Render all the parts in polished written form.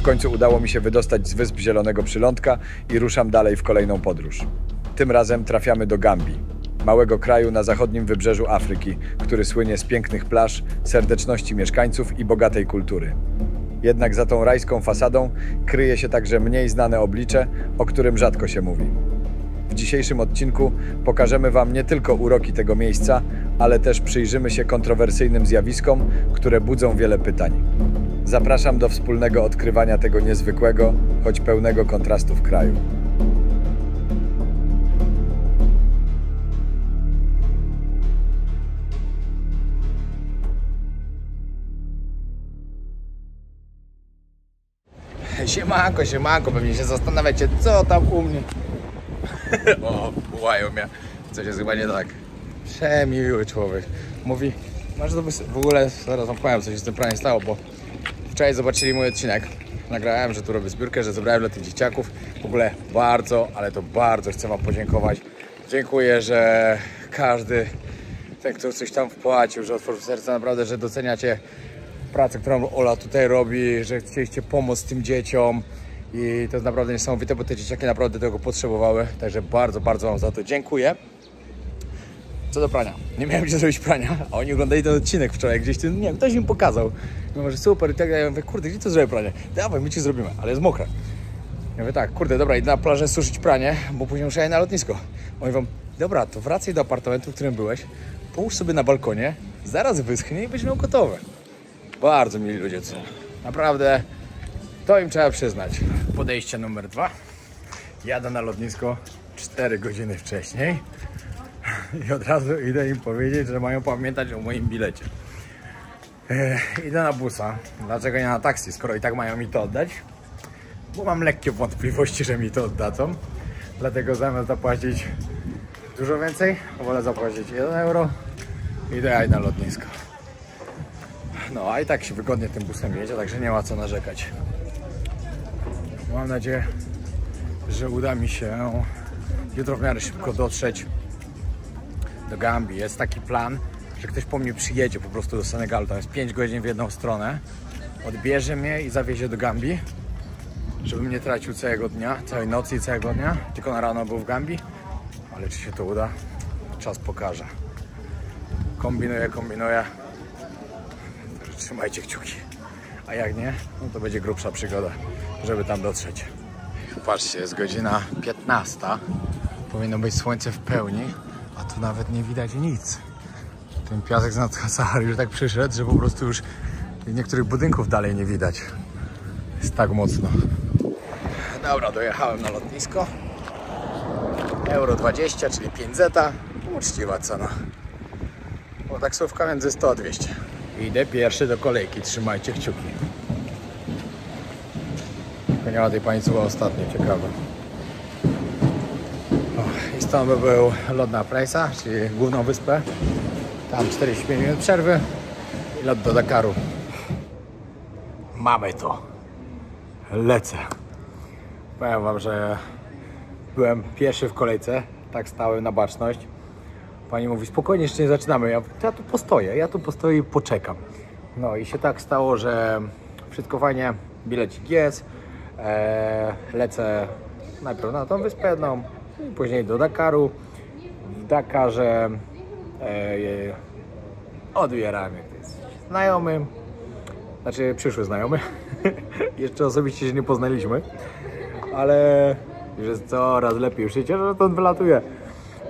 W końcu udało mi się wydostać z wysp Zielonego Przylądka i ruszam dalej w kolejną podróż. Tym razem trafiamy do Gambii, małego kraju na zachodnim wybrzeżu Afryki, który słynie z pięknych plaż, serdeczności mieszkańców i bogatej kultury. Jednak za tą rajską fasadą kryje się także mniej znane oblicze, o którym rzadko się mówi. W dzisiejszym odcinku pokażemy Wam nie tylko uroki tego miejsca, ale też przyjrzymy się kontrowersyjnym zjawiskom, które budzą wiele pytań. Zapraszam do wspólnego odkrywania tego niezwykłego, choć pełnego kontrastów kraju. Siemanko, siemanko, pewnie się zastanawiacie, co tam u mnie. O, wołają mnie. Coś jest chyba nie tak. Przemiły człowiek. Mówi, masz to w ogóle, zaraz wam powiem, co się z tym prawie stało, bo wczoraj zobaczyli mój odcinek. Nagrałem, że tu robię zbiórkę, że zebrałem dla tych dzieciaków. W ogóle bardzo, ale to bardzo chcę wam podziękować. Dziękuję, że każdy, ten, kto coś tam wpłacił, że otworzył serce, naprawdę, że doceniacie pracę, którą Ola tutaj robi, że chcieliście pomóc tym dzieciom i to jest naprawdę niesamowite, bo te dzieciaki naprawdę tego potrzebowały, także bardzo, bardzo wam za to dziękuję. Co do prania, nie miałem gdzie zrobić prania, a oni oglądali ten odcinek wczoraj gdzieś, nie wiem, ktoś im pokazał. Ja mówię, super i tak dalej, ja mówię, kurde, gdzie to zrobię pranie? Dawaj, my ci zrobimy, ale jest mokre. Ja mówię, tak, kurde, dobra, idę na plażę suszyć pranie, bo później muszę jechać na lotnisko. Oni wam, dobra, to wracaj do apartamentu, w którym byłeś, połóż sobie na balkonie, zaraz wyschnie i będzie miał gotowe. Bardzo mili ludzie, co? Naprawdę, to im trzeba przyznać. Podejście numer 2. Jadę na lotnisko 4 godziny wcześniej i od razu idę im powiedzieć, że mają pamiętać o moim bilecie. Idę na busa. Dlaczego nie na taksi, skoro i tak mają mi to oddać? Bo mam lekkie wątpliwości, że mi to oddadzą. Dlatego zamiast zapłacić dużo więcej, wolę zapłacić 1 euro i dojechać na lotnisko. No, a i tak się wygodnie tym busem jedzie, także nie ma co narzekać. Mam nadzieję, że uda mi się jutro w miarę szybko dotrzeć do Gambii. Jest taki plan, że ktoś po mnie przyjedzie po prostu do Senegalu. Tam jest 5 godzin w jedną stronę. Odbierze mnie i zawiezie do Gambii, żebym nie tracił całego dnia, całej nocy i całego dnia. Tylko na rano był w Gambii. Ale czy się to uda? Czas pokaże. Kombinuję. Trzymajcie kciuki, a jak nie, no to będzie grubsza przygoda, żeby tam dotrzeć. Patrzcie, jest godzina 15, powinno być słońce w pełni, a tu nawet nie widać nic. Ten piasek z nad Sahary już tak przyszedł, że po prostu już niektórych budynków dalej nie widać. Jest tak mocno. Dobra, dojechałem na lotnisko. Euro 20, czyli 5 zeta. Uczciwa cena. Bo taksówka między 100 a 200. Idę pierwszy do kolejki, trzymajcie kciuki. Tylko nie ma tej pani, co była ostatnio, ciekawe. I stąd by był lot na Place'a, czyli główną wyspę. Tam 45 minut przerwy i lot do Dakaru. Mamy to. Lecę. Powiem wam, że byłem pierwszy w kolejce, tak stałem na baczność. Pani mówi, spokojnie, jeszcze nie zaczynamy. Ja tu postoję i poczekam. No i się tak stało, że wszystko fajnie, bilecik jest. Lecę najpierw na tą wyspę jedną, i później do Dakaru. W Dakarze odbierałem jak to jest znajomy. Znaczy przyszły znajomy. Jeszcze osobiście się nie poznaliśmy. Ale już jest coraz lepiej. Już się cieszę, że stąd wylatuje.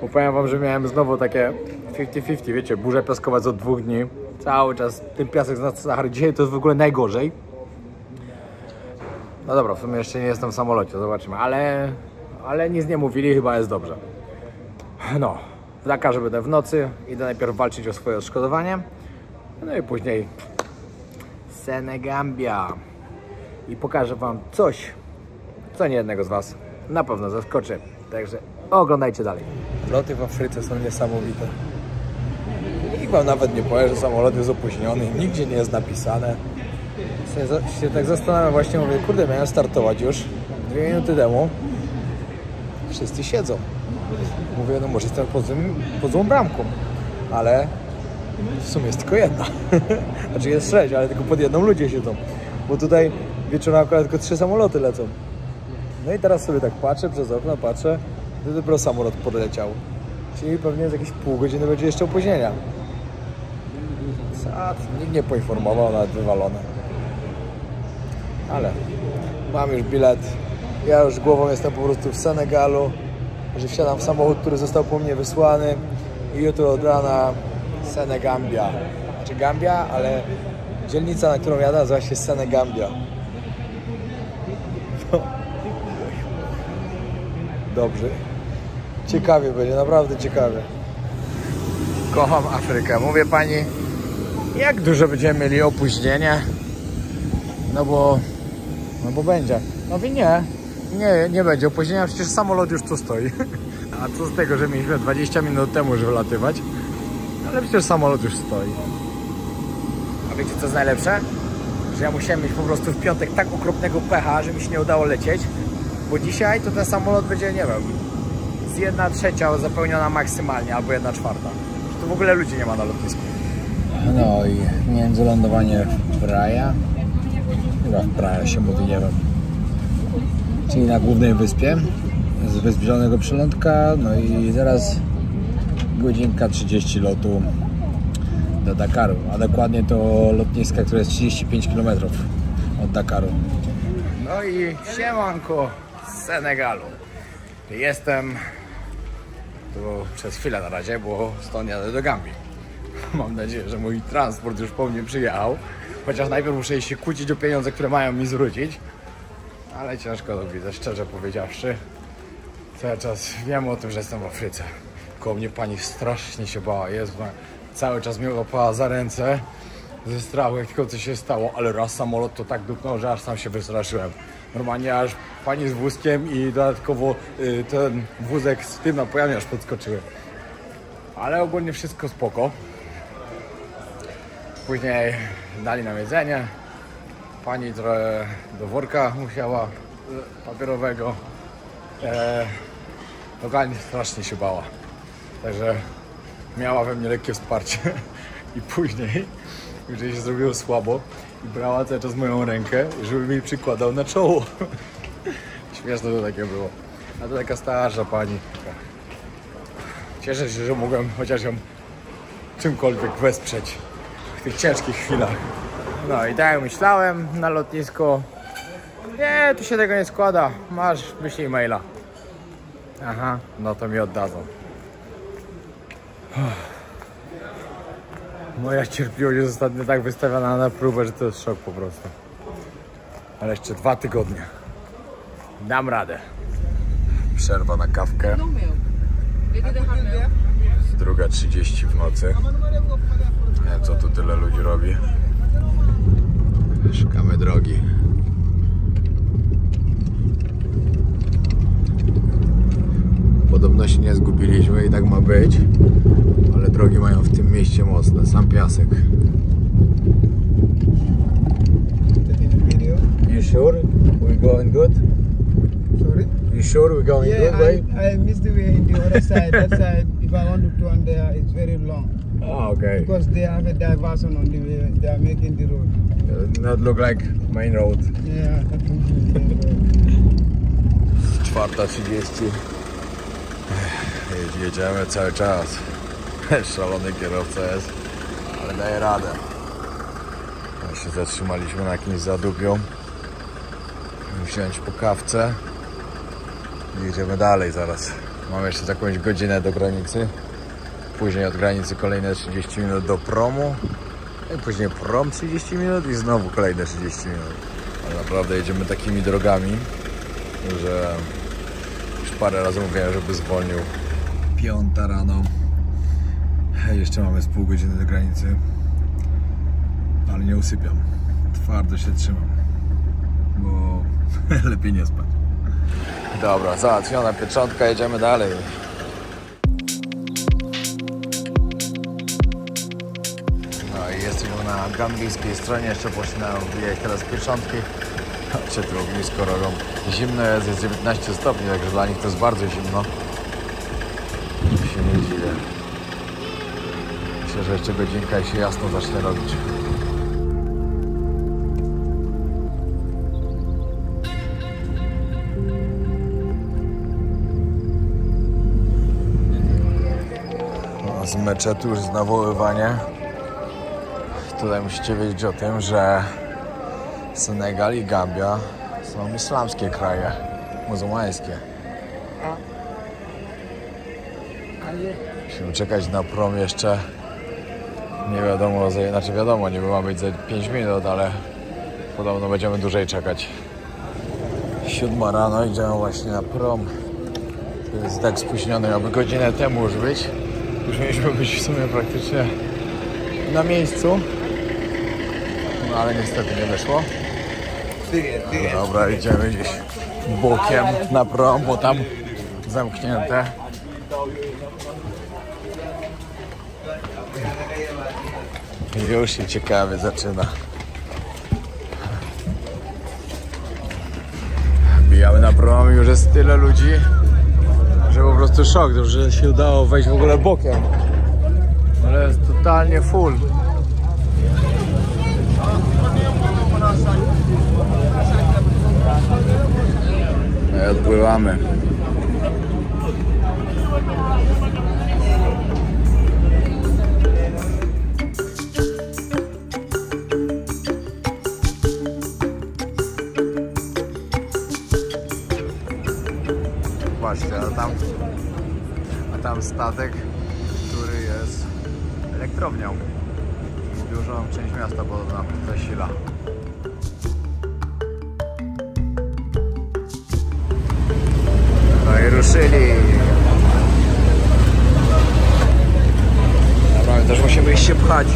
Bo powiem wam, że miałem znowu takie 50-50, wiecie, burza piaskowa od 2 dni. Cały czas ten piasek z Sahary. Dzisiaj to jest w ogóle najgorzej. No dobra, w sumie jeszcze nie jestem w samolocie, zobaczymy. Ale nic nie mówili, chyba jest dobrze. No, w Dakarze będę w nocy. Idę najpierw walczyć o swoje odszkodowanie. No i później Senegambia. I pokażę wam coś, co niejednego z was na pewno zaskoczy. Także oglądajcie dalej. Loty w Afryce są niesamowite. Nikt wam nawet nie powie, że samolot jest opóźniony. Nigdzie nie jest napisane. Się tak zastanawiam właśnie, mówię, kurde, miałem startować już 2 minuty temu. Wszyscy siedzą. Mówię, no może jestem pod złą bramką. Ale w sumie jest tylko jedna. Znaczy jest 6, ale tylko pod jedną ludzie siedzą. bo tutaj wieczorem akurat tylko 3 samoloty lecą. No i teraz sobie tak patrzę przez okno, patrzę, to dopiero samolot podleciał. Czyli pewnie z jakieś pół godziny będzie jeszcze opóźnienia. Nikt nie poinformował, nawet wywalone. Ale mam już bilet. Ja już głową jestem po prostu w Senegalu, że wsiadam w samochód, który został po mnie wysłany i jutro od rana Senegambia. Znaczy Gambia, ale dzielnica, na którą jadę, nazywa się Senegambia. No. Dobrze. Ciekawie będzie, naprawdę ciekawie. Kocham Afrykę. Mówię pani, jak dużo będziemy mieli opóźnienie? No bo będzie. No i nie będzie opóźnienia, przecież samolot już tu stoi. A co z tego, że mieliśmy 20 minut temu już wylatywać? Ale przecież samolot już stoi. A wiecie co jest najlepsze? Że ja musiałem mieć po prostu w piątek tak okropnego pecha, że mi się nie udało lecieć. Bo dzisiaj to ten samolot będzie, nie wiem, z 1/3 zapełniona maksymalnie, albo 1/4. To w ogóle ludzi nie ma na lotnisku. No i międzylądowanie w Praia. Chyba w Praia się mówi, nie wiem. Czyli na głównej wyspie. Z Wysp Zielonego Przylądka. No i zaraz godzinka 30 lotu do Dakaru. A dokładnie to lotniska, które jest 35 km od Dakaru. No i siemanko z Senegalu. Jestem tu przez chwilę na razie, bo stąd jadę do Gambii. Mam nadzieję, że mój transport już po mnie przyjechał. Chociaż najpierw muszę się kłócić o pieniądze, które mają mi zwrócić. Ale ciężko to widzę, szczerze powiedziawszy. Cały czas wiem o tym, że jestem w Afryce. Koło mnie pani strasznie się bała. Jest, cały czas mnie łapała za ręce ze strachu, jak tylko coś się stało. Ale raz samolot to tak dupnął, że aż sam się wystraszyłem. Normalnie aż pani z wózkiem i dodatkowo ten wózek z tym napojami aż podskoczyły. Ale ogólnie wszystko spoko. Później dali nam jedzenie. Pani trochę do worka musiała papierowego. Lokalnie strasznie się bała. Także miała we mnie lekkie wsparcie. I później, już jej się zrobiło słabo, i brała cały czas moją rękę, żeby mi przykładał na czoło. Śmieszne to takie było. A to taka starsza pani. Cieszę się, że mogłem chociaż ją czymkolwiek wesprzeć w tych ciężkich chwilach. No i tak jak myślałem na lotnisku. Nie, tu się tego nie składa. Masz, wyślij maila. Aha, no to mi oddadzą. Moja cierpliwość jest ostatnio tak wystawiona na próbę, że to jest szok po prostu. Ale jeszcze 2 tygodnie. Dam radę. Przerwa na kawkę. 2:30 w nocy. Nie wiem, co tu tyle ludzi robi. Szukamy drogi. Podobno się nie zgubiliśmy i tak ma być. Ale drogi mają w tym mieście mocne. Sam piasek. You sure we going good? Sorry? You sure we going good way? I missed the way in the other side. That side, if I want to turn there, it's very long. Oh, okay. Because they have a diversion on the way. They are making the road. Not look like main road. Yeah, that will be 4:30. Jedziemy cały czas. Szalony kierowca jest, ale daje radę. My się zatrzymaliśmy na jakimś zadupiu. Wziąć po kawce i jedziemy dalej zaraz. Mamy jeszcze jakąś godzinę do granicy. Później od granicy kolejne 30 minut do promu. I później prom 30 minut i znowu kolejne 30 minut. Ale naprawdę jedziemy takimi drogami, że już parę razy mówiłem, żeby zwolnił. 5 rano. Jeszcze mamy z pół godziny do granicy. Ale nie usypiam. Twardo się trzymam. Bo lepiej nie spać. Dobra, załatwiona pieczątka, jedziemy dalej. No i jesteśmy na gambijskiej stronie, jeszcze poczynałem wbijać teraz pieczątki. Patrzcie, tu ognisko robią. Zimno jest 19 stopni, także dla nich to jest bardzo zimno. Się nie dziwię. Myślę, że jeszcze godzinka i się jasno zacznie robić. z meczetu już jest nawoływanie. Tutaj musicie wiedzieć o tym, że Senegal i Gambia są islamskie kraje, muzułmańskie. Musimy czekać na prom jeszcze. Nie wiadomo, znaczy wiadomo, niby ma być za 5 minut, ale podobno będziemy dłużej czekać. 7 rano, idziemy właśnie na prom. To jest tak spóźniony, miałby godzinę temu już być. Już mieliśmy być w sumie praktycznie na miejscu. No ale niestety nie wyszło. Dobra, idziemy gdzieś bokiem na prom, bo tam zamknięte. I już się ciekawie zaczyna. Bijamy na prom, już jest tyle ludzi, że po prostu szok, że się udało wejść w ogóle bokiem. Ale jest totalnie full. I odpływamy. Właśnie, a tam statek, który jest elektrownią. Dużą część miasta podobno zasila. No i ruszyli. Dobra, my też musimy iść się pchać.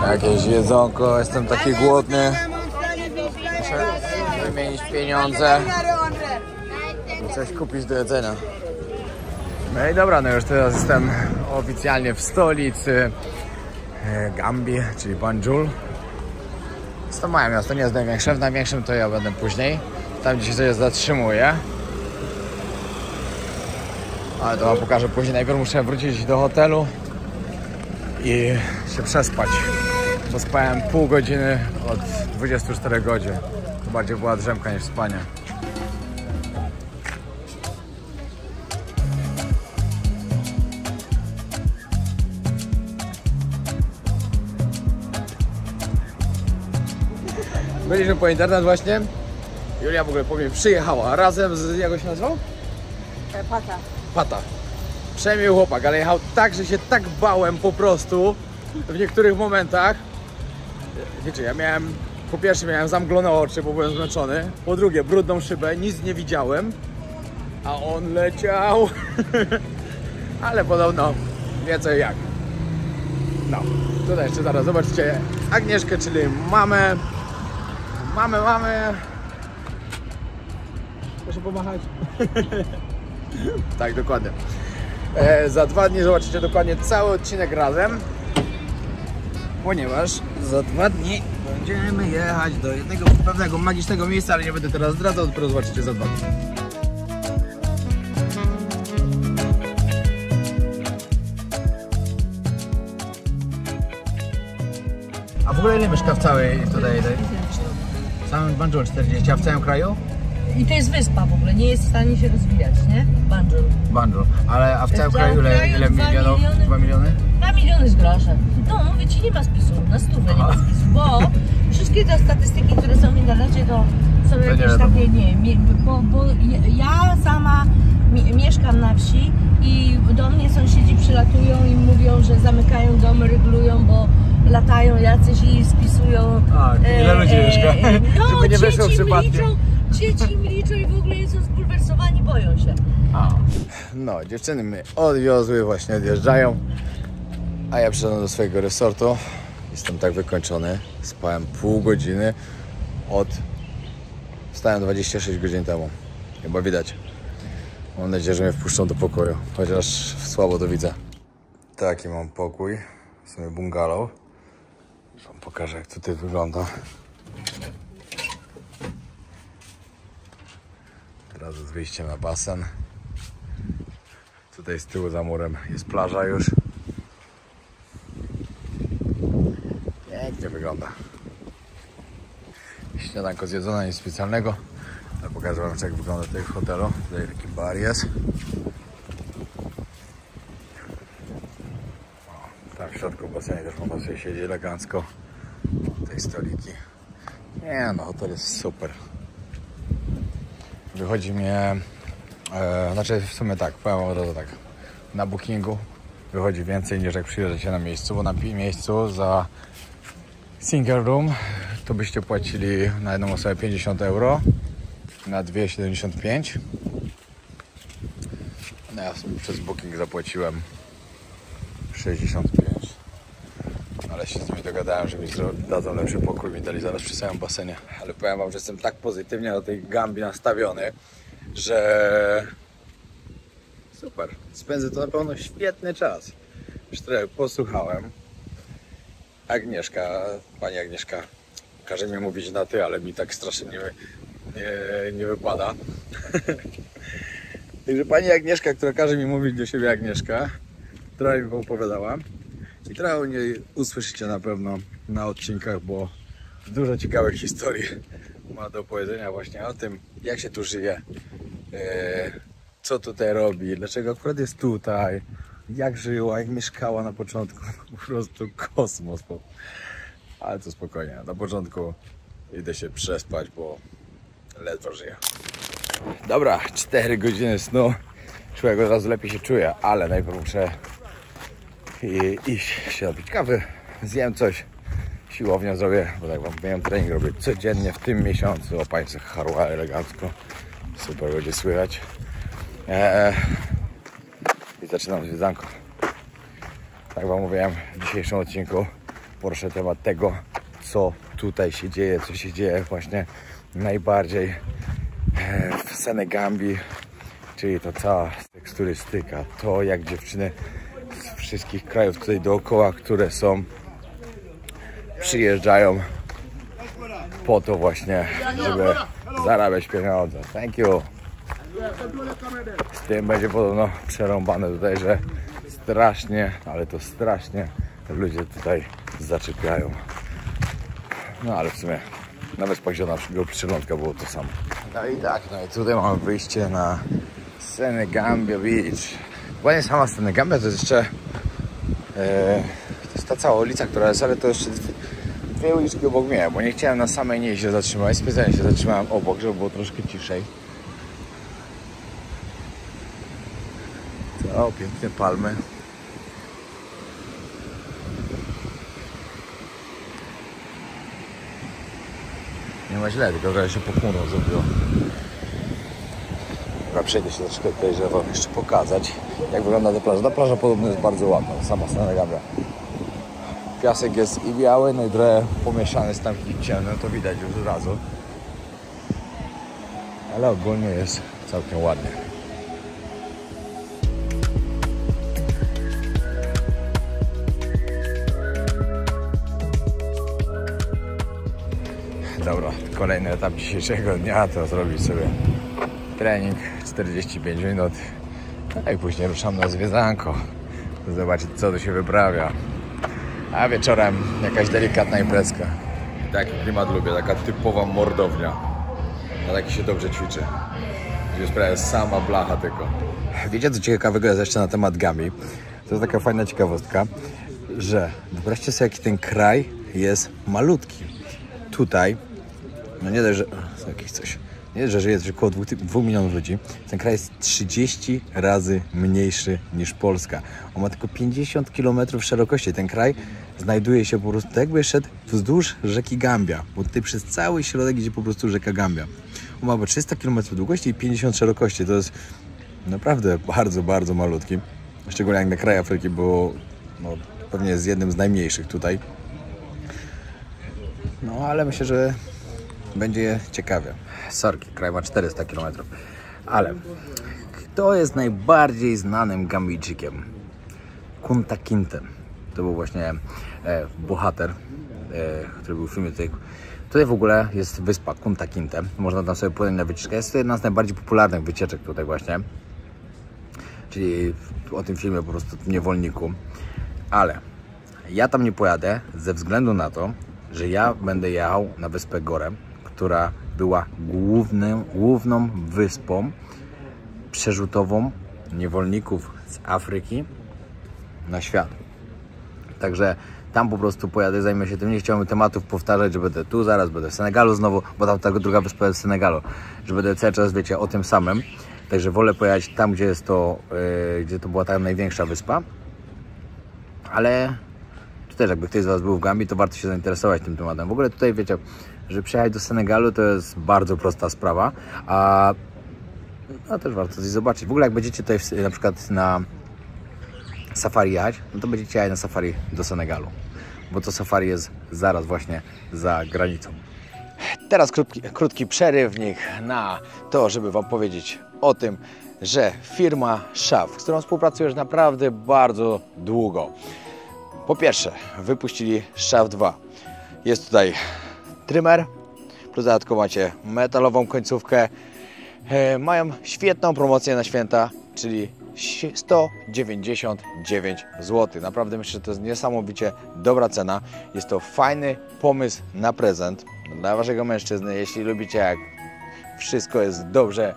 Jakieś jedzonko, jestem taki głodny. Muszę wymienić pieniądze i coś kupić do jedzenia. No i dobra, no już teraz jestem oficjalnie w stolicy Gambii, czyli Banjul. Jest to małe miasto, nie jest największe. W największym to ja będę później. Tam gdzieś się zatrzymuję. Ale to wam pokażę później. Najpierw muszę wrócić do hotelu i się przespać. Bo spałem pół godziny od 24 godzin. To bardziej była drzemka niż spanie. Byliśmy po internet właśnie. Julia w ogóle po mnie przyjechała razem z... jak go się nazywał? Pata. Przemiły chłopak, ale jechał tak, że się tak bałem po prostu w niektórych momentach. Wiecie, ja miałem... Po pierwsze miałem zamglone oczy, bo byłem zmęczony. Po drugie brudną szybę, nic nie widziałem. A on leciał. Ale podobno wie co i jak. No, tutaj jeszcze zaraz zobaczycie Agnieszkę, czyli mamę. Mamy. Proszę pomachać. Tak, dokładnie. Za 2 dni zobaczycie dokładnie cały odcinek razem. Ponieważ za 2 dni będziemy jechać do jednego pewnego magicznego miejsca, ale nie będę teraz zdradzał, dopiero zobaczycie za 2 dni. A w ogóle ile mieszka w całej tutaj? W samym Banjul 40, a w całym kraju? I to jest wyspa w ogóle, nie jest w stanie się rozwijać, nie? Banjul. Ale a w całym kraju ile milionów? 2 miliony? 2 miliony z groszem. No mówię ci, nie ma spisu, na stówę nie ma spisu, bo wszystkie te statystyki, które są w internecie, to są jakieś takie, bo ja sama mieszkam na wsi i do mnie sąsiedzi przylatują i mówią, że zamykają domy, ryglują, bo latają jacyś i spisują. A, ile ludzi mieszka? No, żeby nie wyszło przypadkiem. Dzieci im liczą i w ogóle są zbulwersowani, boją się. No, dziewczyny mnie odwiozły, właśnie odjeżdżają. A ja przyszedłem do swojego resortu. Jestem tak wykończony. Spałem pół godziny Wstałem 26 godzin temu. Chyba widać. Mam nadzieję, że mnie wpuszczą do pokoju. Chociaż słabo to widzę. Taki mam pokój. W sumie bungalow. Już wam pokażę, jak tutaj wygląda. Teraz z wyjściem na basen. Tutaj z tyłu za murem jest plaża już. Pięknie wygląda. Śniadanko zjedzone, nic specjalnego. Ale pokażę wam, jak wygląda tutaj w hotelu. Tutaj taki bar jest. środku basenu też można sobie siedzieć elegancko. Tej stoliki. Nie no, hotel jest super. Wychodzi mnie, znaczy w sumie tak, powiem od razu tak, na bookingu wychodzi więcej niż jak przyjeżdżacie na miejscu, bo na miejscu za single room to byście płacili na jedną osobę 50 euro, na dwie 75. No ja sobie przez booking zapłaciłem 65. Ale się z nimi dogadałem, że mi dadzą lepszy pokój, mi dali zaraz przy samym basenie. Ale powiem wam, że jestem tak pozytywnie do tej Gambii nastawiony, że super. Spędzę to na pewno świetny czas. Już trochę posłuchałem. Agnieszka, pani Agnieszka, każe mi mówić na ty, ale mi tak strasznie nie wypada. Także pani Agnieszka, która każe mi mówić do siebie Agnieszka, trochę mi opowiadała. I trochę o niej usłyszycie na pewno na odcinkach, bo dużo ciekawych historii ma do powiedzenia właśnie o tym, jak się tu żyje, co tutaj robi, dlaczego akurat jest tutaj, jak żyła, jak mieszkała na początku, po prostu kosmos. Ale to spokojnie, na początku idę się przespać, bo ledwo żyję. Dobra, 4 godziny snu, człowiek od razu lepiej się czuje, ale najpierw muszę iść się napić kawy, zjem coś, siłownię zrobię, bo tak wam miałem trening robię codziennie w tym miesiącu, o pańce harła elegancko, super będzie słychać. I zaczynam zwiedzanko. Tak wam mówiłem w dzisiejszym odcinku, poruszę temat tego, co tutaj się dzieje, co się dzieje właśnie najbardziej w Senegambii, czyli to cała teksturystyka, to jak dziewczyny z wszystkich krajów tutaj dookoła, które są, przyjeżdżają po to właśnie, żeby zarabiać pieniądze. Thank you. Z tym będzie podobno przerąbane tutaj, że strasznie, ale to strasznie ludzie tutaj zaczepiają. No ale w sumie nawet poziom naszego przylądka było to samo. No i tak, no i tutaj mamy wyjście na Senegambia Beach. Chyba nie sama Senegambia, to jest jeszcze to jest ta cała ulica, która jest, ale to jeszcze dwie uliczki obok mnie, bo nie chciałem na samej niej się zatrzymać, specjalnie się zatrzymałem obok, żeby było troszkę ciszej. O, piękne palmy. Nie ma źle, tylko że się pochmurą zrobiło. Dobra, przejdę się troszkę tutaj, żeby wam jeszcze pokazać, jak wygląda ta plaża. Ta plaża podobno jest bardzo ładna, sama Senegambia. Piasek jest i biały, no i trochę pomieszany z tamtym ciemnym, to widać już od razu. Ale ogólnie jest całkiem ładnie. Dobra, kolejny etap dzisiejszego dnia to zrobić sobie trening 45 minut, no i później ruszam na zwiedzanko, zobaczyć co tu się wyprawia, a wieczorem jakaś delikatna imprezka. Taki klimat lubię, taka typowa mordownia, na taki się dobrze ćwiczy, gdzie jest prawie sama blacha tylko. Wiecie co ciekawego jest jeszcze na temat Gambii? To jest taka fajna ciekawostka, że wyobraźcie sobie jaki ten kraj jest malutki. Tutaj no nie dość, że jakieś coś. Nie dość, że żyje około 2 milionów ludzi. Ten kraj jest 30 razy mniejszy niż Polska. On ma tylko 50 km szerokości. Ten kraj znajduje się po prostu tak jakby szedł wzdłuż rzeki Gambia. Bo tutaj przez cały środek idzie po prostu rzeka Gambia. On ma 300 km długości i 50 szerokości. To jest naprawdę bardzo, bardzo malutki. Szczególnie jak na kraj Afryki, bo no, pewnie jest jednym z najmniejszych tutaj. No ale myślę, że będzie ciekawie. Sorki, kraj ma 400 km. Ale kto jest najbardziej znanym Gambijczykiem? Kunta Kintem. To był właśnie bohater, który był w filmie tutaj. Tutaj w ogóle jest wyspa Kunta Kinte. Można tam sobie płynąć na wycieczkę. Jest to jedna z najbardziej popularnych wycieczek tutaj właśnie. Czyli o tym filmie po prostu Niewolniku. Ale ja tam nie pojadę ze względu na to, że ja będę jechał na wyspę Gorę, która była główną wyspą przerzutową niewolników z Afryki na świat. Także tam po prostu pojadę, zajmę się tym. Nie chciałbym tematów powtarzać, że będę tu zaraz, będę w Senegalu znowu, bo tam ta druga wyspa jest w Senegalu, że będę cały czas, wiecie, o tym samym. Także wolę pojechać tam, gdzie jest to, gdzie to była ta największa wyspa. Ale tu też jakby ktoś z Was był w Gambii, to warto się zainteresować tym tematem. W ogóle tutaj, wiecie, że przyjechać do Senegalu to jest bardzo prosta sprawa, a no, też warto coś zobaczyć. W ogóle jak będziecie tutaj na przykład na safari jechać, no to będziecie jechać na safari do Senegalu, bo to safari jest zaraz właśnie za granicą. Teraz krótki przerywnik na to, żeby Wam powiedzieć o tym, że firma Shaft, z którą współpracuję już naprawdę bardzo długo. Po pierwsze, wypuścili Shaft 2. Jest tutaj trymer, plus dodatkowo macie metalową końcówkę. Mają świetną promocję na święta, czyli 199 zł. Naprawdę myślę, że to jest niesamowicie dobra cena. Jest to fajny pomysł na prezent dla Waszego mężczyzny, jeśli lubicie, jak wszystko jest dobrze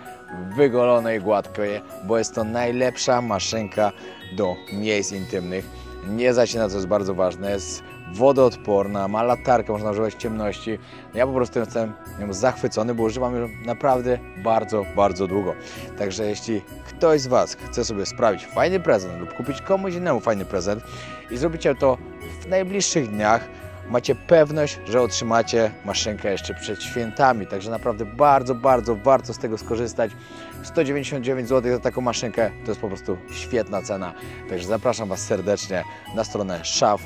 wygolone i gładko, bo jest to najlepsza maszynka do miejsc intymnych. Nie zacina, co jest bardzo ważne, jest wodoodporna, ma latarkę, można używać w ciemności. Ja po prostu jestem nią zachwycony, bo używam ją naprawdę bardzo długo. Także jeśli ktoś z Was chce sobie sprawić fajny prezent lub kupić komuś innemu fajny prezent i zrobicie to w najbliższych dniach, macie pewność, że otrzymacie maszynkę jeszcze przed świętami. Także naprawdę bardzo warto z tego skorzystać. 199 zł za taką maszynkę to jest po prostu świetna cena. Także zapraszam Was serdecznie na stronę Shaft.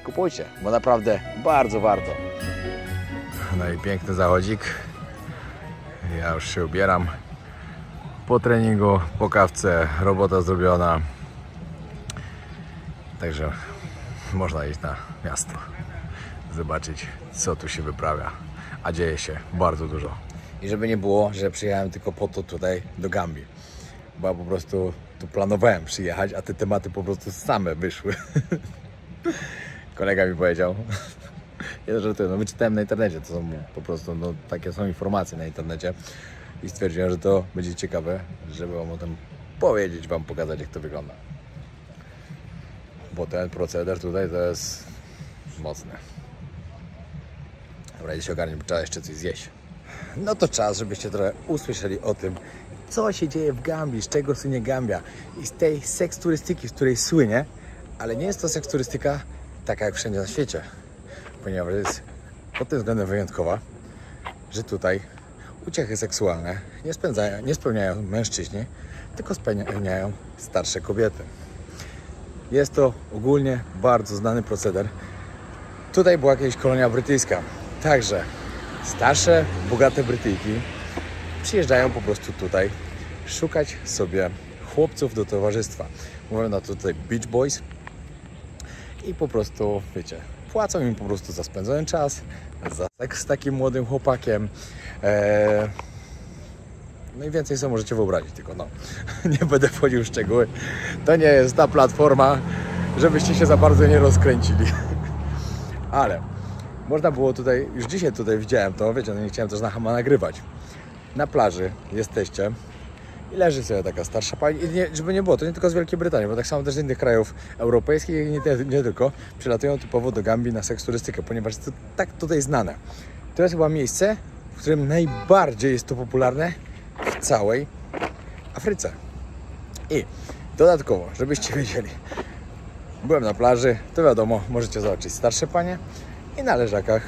Kupujcie, bo naprawdę bardzo warto. No i piękny zachodzik. Ja już się ubieram. Po treningu, po kawce, robota zrobiona. Także można iść na miasto, zobaczyć, co tu się wyprawia. A dzieje się bardzo dużo. I żeby nie było, że przyjechałem tylko po to tutaj do Gambii. Bo ja po prostu tu planowałem przyjechać, a te tematy po prostu same wyszły. Kolega mi powiedział, ja żartuję, no wyczytałem na internecie, to są po prostu, no takie są informacje na internecie i stwierdziłem, że to będzie ciekawe, żeby Wam o tym powiedzieć, Wam pokazać, jak to wygląda. Bo ten proceder tutaj to jest mocny. Dobra, idę się ogarnić, bo trzeba jeszcze coś zjeść. No to czas, żebyście trochę usłyszeli o tym, co się dzieje w Gambii, z czego słynie Gambia i z tej seks turystyki, z której słynie, ale nie jest to seks turystyka taka jak wszędzie na świecie, ponieważ jest pod tym względem wyjątkowa, że tutaj uciechy seksualne nie spełniają mężczyźni, tylko spełniają starsze kobiety. Jest to ogólnie bardzo znany proceder. Tutaj była jakaś kolonia brytyjska, także starsze, bogate Brytyjki przyjeżdżają po prostu tutaj szukać sobie chłopców do towarzystwa. Mówią na to tutaj Beach Boys i po prostu, wiecie, płacą im po prostu za spędzony czas, za seks z takim młodym chłopakiem. No i więcej sobie możecie wyobrazić, tylko no, nie będę wchodził w szczegóły. To nie jest ta platforma, żebyście się za bardzo nie rozkręcili. Ale można było tutaj, już dzisiaj tutaj widziałem to, wiecie, no nie chciałem też na chama nagrywać. Na plaży jesteście i leży sobie taka starsza pani, i nie, żeby nie było, to nie tylko z Wielkiej Brytanii, bo tak samo też z innych krajów europejskich i nie tylko, przylatują typowo do Gambii na seks turystykę, ponieważ jest to tak tutaj znane. To jest chyba miejsce, w którym najbardziej jest to popularne w całej Afryce. I dodatkowo, żebyście wiedzieli, byłem na plaży, to wiadomo, możecie zobaczyć starsze panie i na leżakach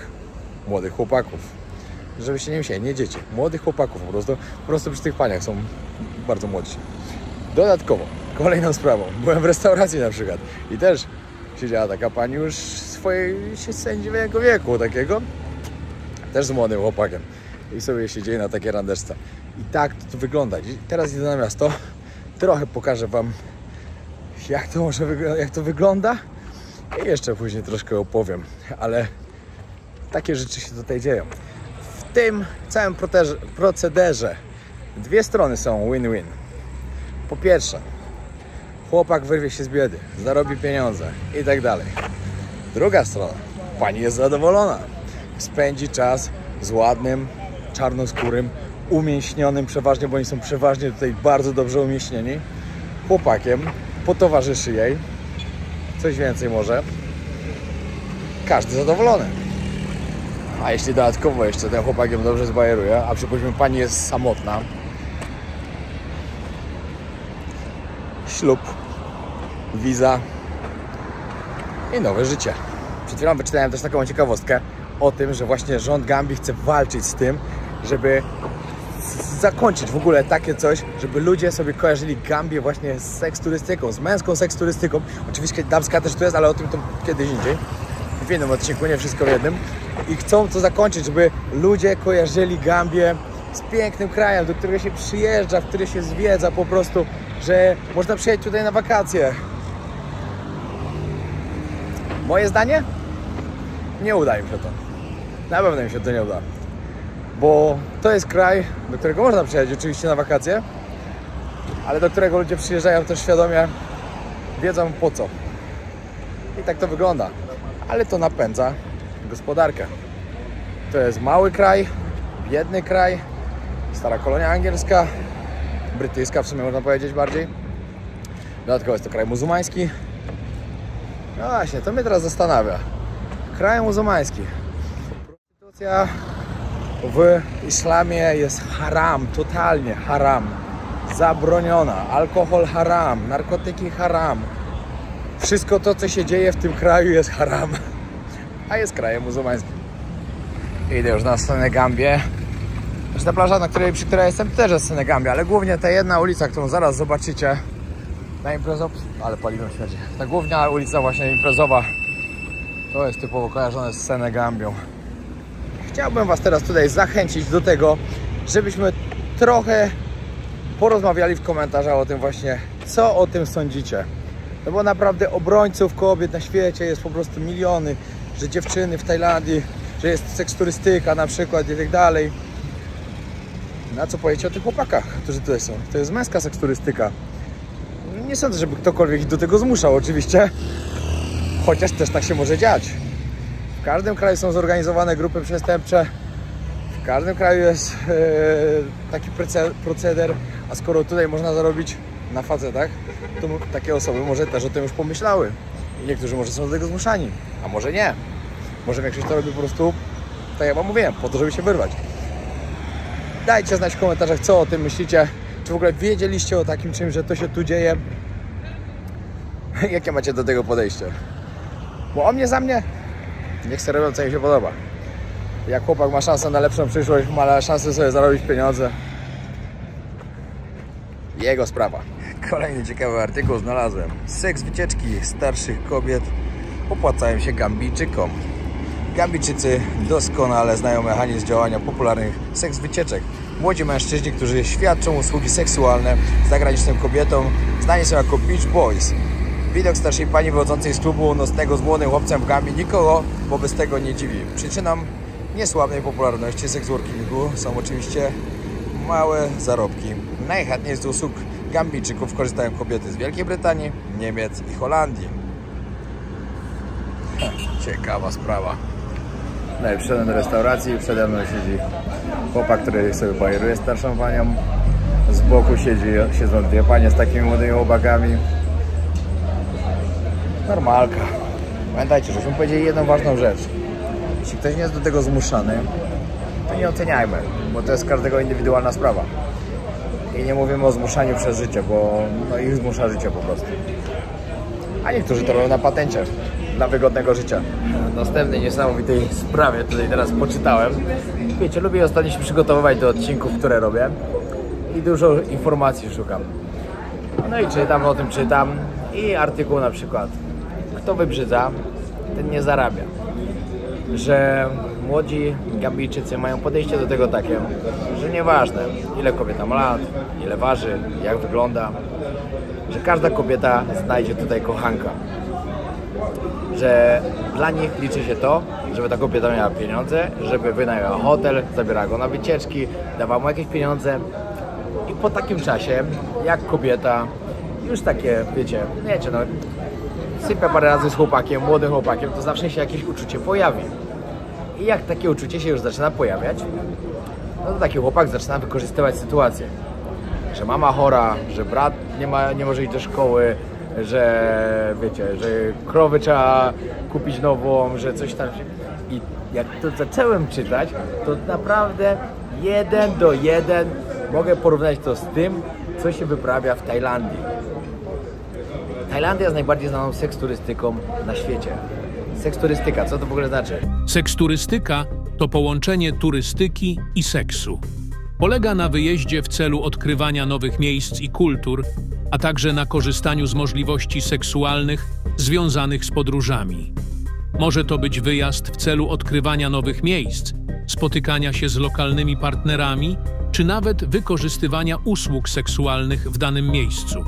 młodych chłopaków. Żebyście nie myśleli, nie dzieci, młodych chłopaków po prostu przy tych paniach są bardzo młodsi. Dodatkowo, kolejną sprawą, byłem w restauracji na przykład i też siedziała taka pani już swojej sędziwego wieku takiego, też z młodym chłopakiem i sobie siedzieli na takie randeczce. I tak to wygląda. Teraz idę na miasto, trochę pokażę Wam, jak to wygląda i jeszcze później troszkę opowiem, ale takie rzeczy się tutaj dzieją. W tym całym procederze dwie strony są win-win. Po pierwsze, chłopak wyrwie się z biedy, zarobi pieniądze i tak dalej. Druga strona, pani jest zadowolona, spędzi czas z ładnym, czarnoskórym, umięśnionym przeważnie, bo oni są przeważnie tutaj bardzo dobrze umięśnieni, chłopakiem, potowarzyszy jej coś więcej może. Każdy zadowolony. A jeśli dodatkowo jeszcze ten chłopak ją dobrze zbajeruje, a przypuśćmy pani jest samotna, ślub, wiza i nowe życie. Przed chwilą wyczytałem też taką ciekawostkę o tym, że właśnie rząd Gambii chce walczyć z tym, żeby zakończyć w ogóle takie coś, żeby ludzie sobie kojarzyli Gambię właśnie z seks turystyką, z męską seks turystyką. Oczywiście damska też tu jest, ale o tym to kiedyś indziej. W innym odcinku, nie wszystko w jednym. I chcą to zakończyć, żeby ludzie kojarzyli Gambię z pięknym krajem, do którego się przyjeżdża, w który się zwiedza po prostu, że można przyjechać tutaj na wakacje. Moje zdanie? Nie uda im się to. Na pewno im się to nie uda. Bo to jest kraj, do którego można przyjechać oczywiście na wakacje, ale do którego ludzie przyjeżdżają też świadomie, wiedzą po co. I tak to wygląda. Ale to napędza gospodarkę. To jest mały kraj, biedny kraj, stara kolonia angielska, brytyjska w sumie można powiedzieć bardziej. Dodatkowo jest to kraj muzułmański. No właśnie, to mnie teraz zastanawia. Kraj muzułmański. Prostytucja w islamie jest haram, totalnie haram. Zabroniona. Alkohol haram, narkotyki haram. Wszystko to, co się dzieje w tym kraju, jest haram. A jest krajem muzułmańskim. Idę już na Senegambię. Ta plaża, przy której jestem, też jest Senegambia, ale głównie ta jedna ulica, którą zaraz zobaczycie na imprezowo... Ale paliwem śmierdzi. Ta główna ulica właśnie imprezowa to jest typowo kojarzone z Senegambią. Chciałbym was teraz tutaj zachęcić do tego, żebyśmy trochę porozmawiali w komentarzach o tym właśnie, co o tym sądzicie. No bo naprawdę obrońców kobiet na świecie jest po prostu miliony, że dziewczyny w Tajlandii, że jest seksturystyka na przykład i tak dalej. Na co powiecie o tych chłopakach, którzy tutaj są? To jest męska seksturystyka. Nie sądzę, żeby ktokolwiek ich do tego zmuszał oczywiście, chociaż też tak się może dziać. W każdym kraju są zorganizowane grupy przestępcze, w każdym kraju jest taki proceder, a skoro tutaj można zarobić na facetach, to takie osoby może też o tym już pomyślały. I niektórzy może są do tego zmuszani, a może nie. Może większość to robi po prostu, tak jak wam mówiłem, po to, żeby się wyrwać. Dajcie znać w komentarzach, co o tym myślicie. Czy w ogóle wiedzieliście o takim czymś, że to się tu dzieje? Jakie macie do tego podejście? Bo o mnie, za mnie, niech sobie robią, co im się podoba. Jak chłopak ma szansę na lepszą przyszłość, ma szansę sobie zarobić pieniądze, jego sprawa. Kolejny ciekawy artykuł znalazłem. Seks wycieczki starszych kobiet opłacają się Gambijczykom. Gambijczycy doskonale znają mechanizm działania popularnych seks wycieczek. Młodzi mężczyźni, którzy świadczą usługi seksualne zagranicznym kobietom, znani są jako Beach Boys. Widok starszej pani wychodzącej z klubu nocnego z młodym chłopcem w Gambii nikogo wobec tego nie dziwi. Przyczyną niesłabej popularności seksworkingu są oczywiście małe zarobki. Najchętniej z usług Gambijczyków korzystają kobiety z Wielkiej Brytanii, Niemiec i Holandii. Ciekawa sprawa. No i przyszedłem do restauracji i przede mną siedzi chłopak, który sobie bajeruje starszą panią. Z boku siedzą dwie panie z takimi młodymi chłopakami. Normalka. Pamiętajcie, żeśmy powiedzieli jedną ważną rzecz. Jeśli ktoś nie jest do tego zmuszany, to nie oceniajmy, bo to jest każdego indywidualna sprawa. I nie mówimy o zmuszaniu przez życie, bo no ich zmusza życie po prostu. A niektórzy to robią na patencie, dla wygodnego życia. Następnej niesamowitej sprawie tutaj teraz poczytałem. Wiecie, lubię ostatnio się przygotowywać do odcinków, które robię i dużo informacji szukam. No i czytam, o tym czytam i artykuł na przykład. Kto wybrzydza, ten nie zarabia. Że młodzi Gambijczycy mają podejście do tego takie, że nieważne ile kobieta ma lat, ile waży, jak wygląda, że każda kobieta znajdzie tutaj kochanka. Że dla nich liczy się to, żeby ta kobieta miała pieniądze, żeby wynajęła hotel, zabierała go na wycieczki, dawała mu jakieś pieniądze i po takim czasie, jak kobieta już takie, wiecie, no sypia parę razy z chłopakiem, młodym chłopakiem, to zawsze się jakieś uczucie pojawi. I jak takie uczucie się już zaczyna pojawiać, no to taki chłopak zaczyna wykorzystywać sytuację. Że mama chora, że brat nie może iść do szkoły, że wiecie, że krowę trzeba kupić nową, że coś tam się... I jak to zacząłem czytać, to naprawdę 1 do 1 mogę porównać to z tym, co się wyprawia w Tajlandii. Tajlandia jest najbardziej znaną seksturystyką na świecie. Seksturystyka, co to w ogóle znaczy? Seksturystyka to połączenie turystyki i seksu. Polega na wyjeździe w celu odkrywania nowych miejsc i kultur, a także na korzystaniu z możliwości seksualnych związanych z podróżami. Może to być wyjazd w celu odkrywania nowych miejsc, spotykania się z lokalnymi partnerami, czy nawet wykorzystywania usług seksualnych w danym miejscu.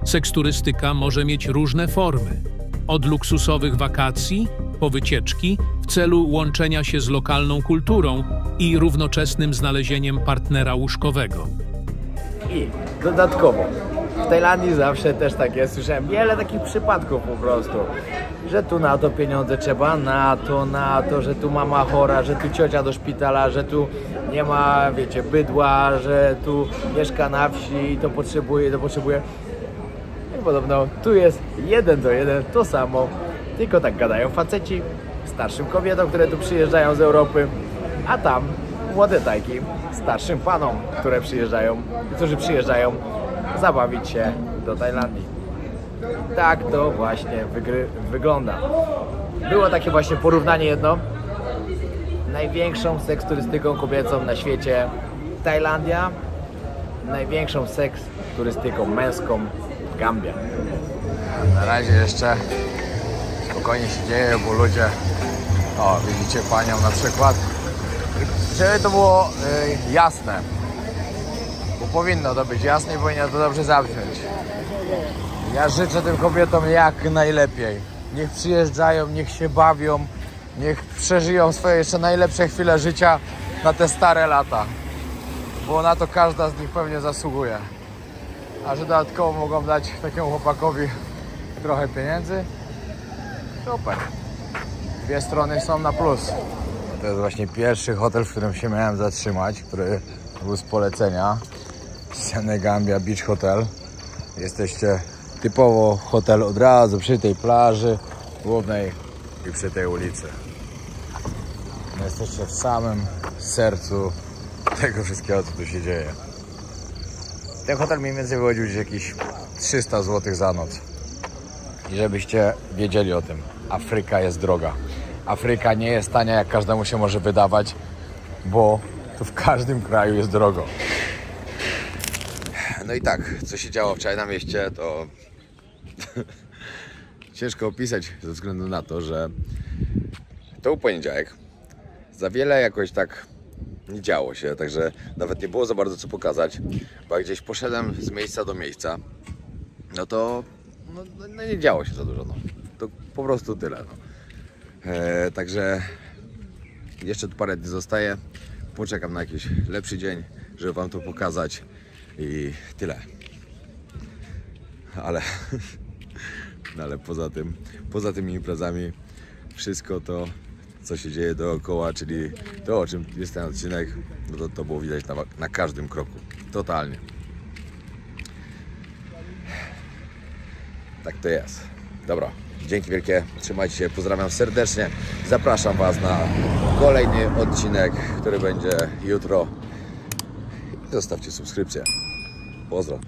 Seksturystyka może mieć różne formy, od luksusowych wakacji po wycieczki w celu łączenia się z lokalną kulturą i równoczesnym znalezieniem partnera łóżkowego. I dodatkowo, w Tajlandii zawsze też tak jest, słyszałem wiele takich przypadków po prostu, że tu na to pieniądze trzeba, na to, że tu mama chora, że tu ciocia do szpitala, że tu nie ma, wiecie, bydła, że tu mieszka na wsi i to potrzebuje. I podobno tu jest 1 do 1 to samo, tylko tak gadają faceci starszym kobietom, które tu przyjeżdżają z Europy, a tam młode tajki starszym panom, którzy przyjeżdżają zabawić się do Tajlandii. Tak to właśnie wygląda. Było takie właśnie porównanie jedno. Największą seksturystyką kobiecą na świecie Tajlandia, największą seksturystyką męską Gambia. Na razie jeszcze spokojnie się dzieje, bo ludzie, o widzicie panią na przykład, żeby to było jasne, bo powinno to być jasne i powinno to dobrze zabrzmieć. Ja życzę tym kobietom jak najlepiej. Niech przyjeżdżają, niech się bawią, niech przeżyją swoje jeszcze najlepsze chwile życia na te stare lata, bo na to każda z nich pewnie zasługuje. A że dodatkowo mogą dać takiemu chłopakowi trochę pieniędzy, super. Dwie strony są na plus. To jest właśnie pierwszy hotel, w którym się miałem zatrzymać, który był z polecenia. Senegambia Beach Hotel. Jesteście typowo hotel od razu przy tej plaży głównej i przy tej ulicy. Jesteście w samym sercu tego wszystkiego, co tu się dzieje. Ten hotel mniej więcej wychodził gdzieś jakieś 300 zł za noc. I żebyście wiedzieli o tym, Afryka jest droga. Afryka nie jest tania, jak każdemu się może wydawać, bo tu w każdym kraju jest drogo. No i tak, co się działo wczoraj na mieście, to ciężko opisać ze względu na to, że to był poniedziałek. Za wiele jakoś tak nie działo się, także nawet nie było za bardzo co pokazać, bo jak gdzieś poszedłem z miejsca do miejsca, no to no nie działo się za dużo, no. To po prostu tyle, no. Także jeszcze tu parę dni zostaje, poczekam na jakiś lepszy dzień, żeby wam to pokazać i tyle. Ale poza tymi imprezami wszystko to, co się dzieje dookoła, czyli to, o czym jest ten odcinek, no to było widać na każdym kroku. Totalnie. Tak to jest. Dobra, dzięki wielkie, trzymajcie się, pozdrawiam serdecznie. Zapraszam was na kolejny odcinek, który będzie jutro. I zostawcie subskrypcję. Pozdro.